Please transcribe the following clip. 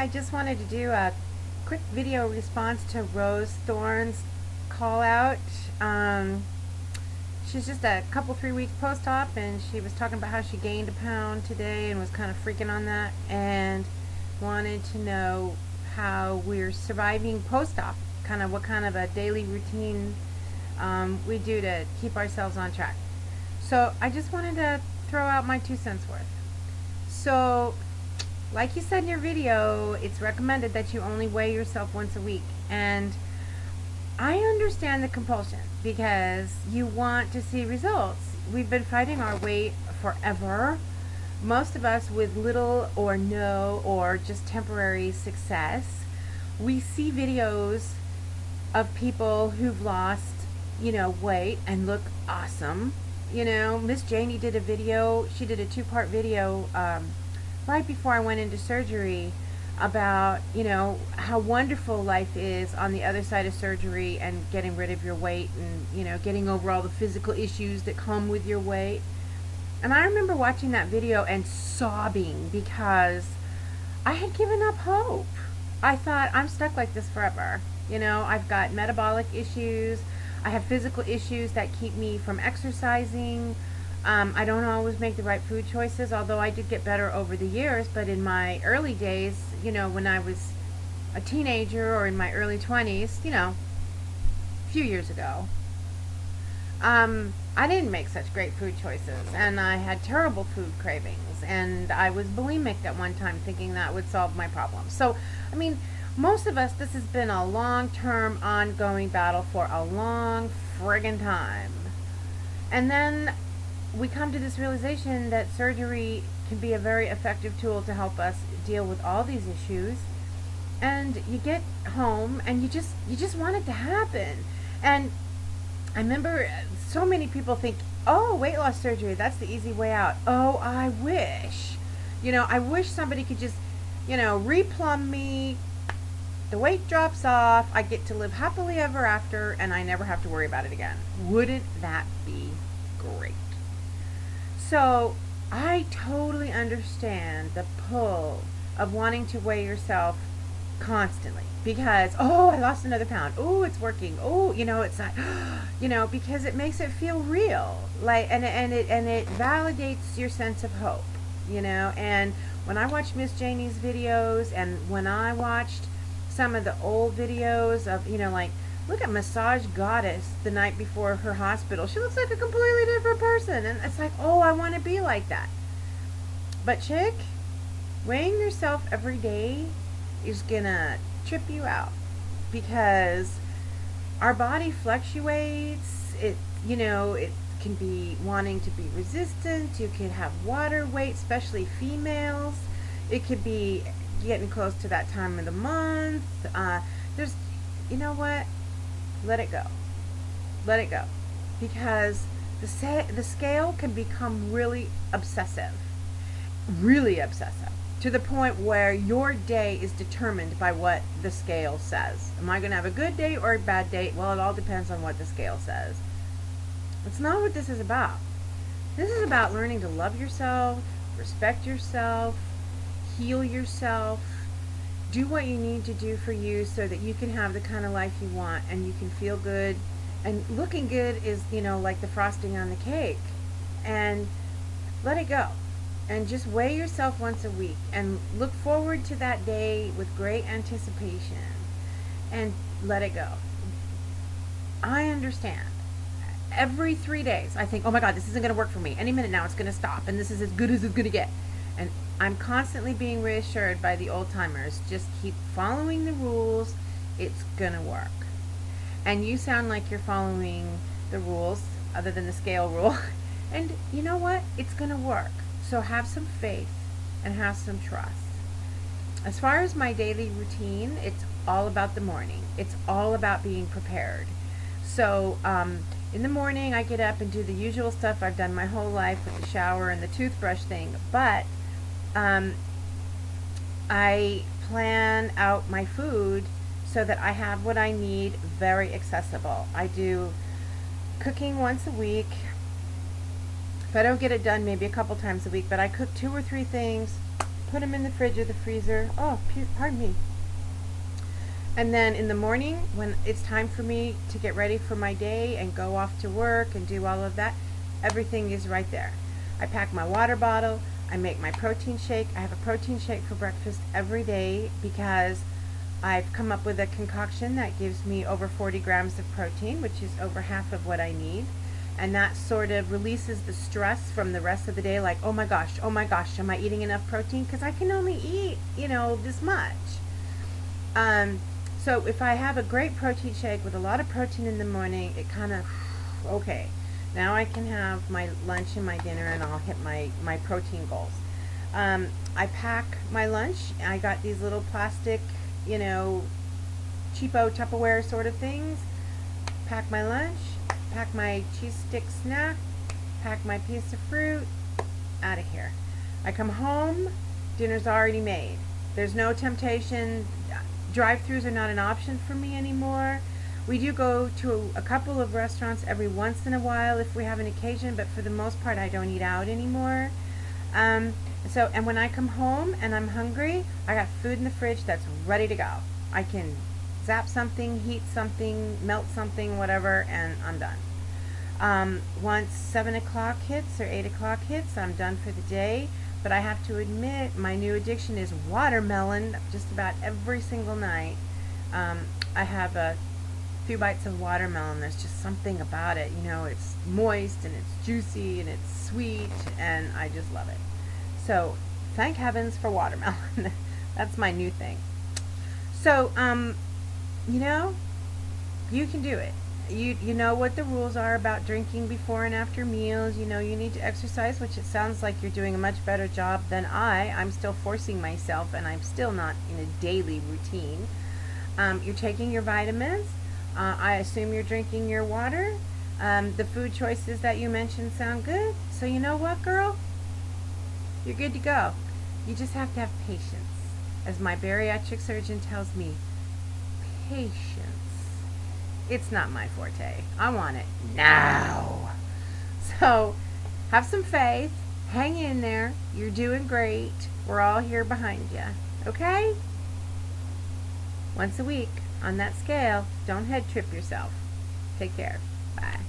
I just wanted to do a quick video response to Rosethorn's call out. She's just a couple 3 weeks post-op, and she was talking about how she gained a pound today and was kind of freaking on that, and wanted to know how we're surviving post-op, kind of what kind of a daily routine we do to keep ourselves on track. So I just wanted to throw out my 2 cents worth. So like you said in your video, it's recommended that you only weigh yourself once a week. And I understand the compulsion because you want to see results. We've been fighting our weight forever. Most of us with little or no or just temporary success. We see videos of people who've lost, weight and look awesome. Miss Janie did a video. She did a 2-part video right before I went into surgery about, how wonderful life is on the other side of surgery and getting rid of your weight and, getting over all the physical issues that come with your weight. And I remember watching that video and sobbing because I had given up hope. I thought, I'm stuck like this forever. I've got metabolic issues. I have physical issues that keep me from exercising. I don't always make the right food choices, although I did get better over the years. But in my early days, when I was a teenager or in my early 20s, a few years ago, I didn't make such great food choices, and I had terrible food cravings, and I was bulimic at one time, thinking that would solve my problem. So, most of us, this has been a long-term, ongoing battle for a long friggin' time. And then we come to this realization that surgery can be a very effective tool to help us deal with all these issues. And you get home and you just want it to happen. And I remember so many people think, oh, weight loss surgery, that's the easy way out. Oh, I wish. I wish somebody could just, replumb me. The weight drops off, I get to live happily ever after, and I never have to worry about it again. Wouldn't that be great? So I totally understand the pull of wanting to weigh yourself constantly because, oh, I lost another pound. Oh, it's working. Oh, it's not, because it makes it feel real. And it validates your sense of hope, and when I watched Miss Janie's videos and when I watched some of the old videos of, look at Massage Goddess the night before her hospital. She looks like a completely different person. And it's like, oh, I want to be like that. But chick, weighing yourself every day is going to trip you out because our body fluctuates. It can be wanting to be resistant. You can have water weight, especially females. It could be getting close to that time of the month. There's, what? Let it go. Let it go. Because the scale can become really obsessive. Really obsessive. To the point where your day is determined by what the scale says. Am I going to have a good day or a bad day? Well, it all depends on what the scale says. It's not what this is about. This is about learning to love yourself, respect yourself, heal yourself, do what you need to do for you so that you can have the kind of life you want and you can feel good. And looking good is, like the frosting on the cake. And let it go. And just weigh yourself once a week and look forward to that day with great anticipation and let it go. I understand. Every 3 days I think, oh my God, this isn't going to work for me. Any minute now it's going to stop and this is as good as it's going to get. And I'm constantly being reassured by the old timers. Just keep following the rules. It's gonna work. And you sound like you're following the rules, other than the scale rule. And you know what? It's gonna work. So have some faith and have some trust. As far as my daily routine, it's all about the morning. It's all about being prepared. So in the morning, I get up and do the usual stuff I've done my whole life with the shower and the toothbrush thing. But I plan out my food so that I have what I need very accessible. I do cooking once a week. If I don't get it done, maybe a couple times a week, but I cook 2 or 3 things put them in the fridge or the freezer. Oh, pardon me. And then in the morning, when it's time for me to get ready for my day and go off to work and do all of that, everything is right there. I pack my water bottle. I make my protein shake. I have a protein shake for breakfast every day because I've come up with a concoction that gives me over 40 grams of protein, which is over half of what I need. And that sort of releases the stress from the rest of the day, like, oh my gosh, am I eating enough protein? Because I can only eat, this much. So if I have a great protein shake with a lot of protein in the morning, it kind of, okay, now I can have my lunch and my dinner and I'll hit my protein goals. I pack my lunch. I got these little plastic, cheapo Tupperware sort of things. Pack my lunch, pack my cheese stick snack, pack my piece of fruit, out of here. I come home, dinner's already made. There's no temptation. Drive-thrus are not an option for me anymore. We do go to a couple of restaurants every once in a while if we have an occasion, but for the most part I don't eat out anymore. And when I come home and I'm hungry, I got food in the fridge that's ready to go. I can zap something, heat something, melt something, whatever, and I'm done. Once 7 o'clock hits or 8 o'clock hits, I'm done for the day. But I have to admit, my new addiction is watermelon. Just about every single night, I have a few bites of watermelon. There's just something about it. It's moist and it's juicy and it's sweet, and I just love it. So, thank heavens for watermelon. That's my new thing. So, you can do it. You know what the rules are about drinking before and after meals. You need to exercise, which it sounds like you're doing a much better job than I'm still forcing myself, and I'm still not in a daily routine. You're taking your vitamins. I assume you're drinking your water. The food choices that you mentioned sound good. So you know what, girl? You're good to go. You just have to have patience. As my bariatric surgeon tells me, patience. It's not my forte. I want it now. So have some faith. Hang in there. You're doing great. We're all here behind you. Okay? Once a week on that scale. Don't head trip yourself. Take care. Bye.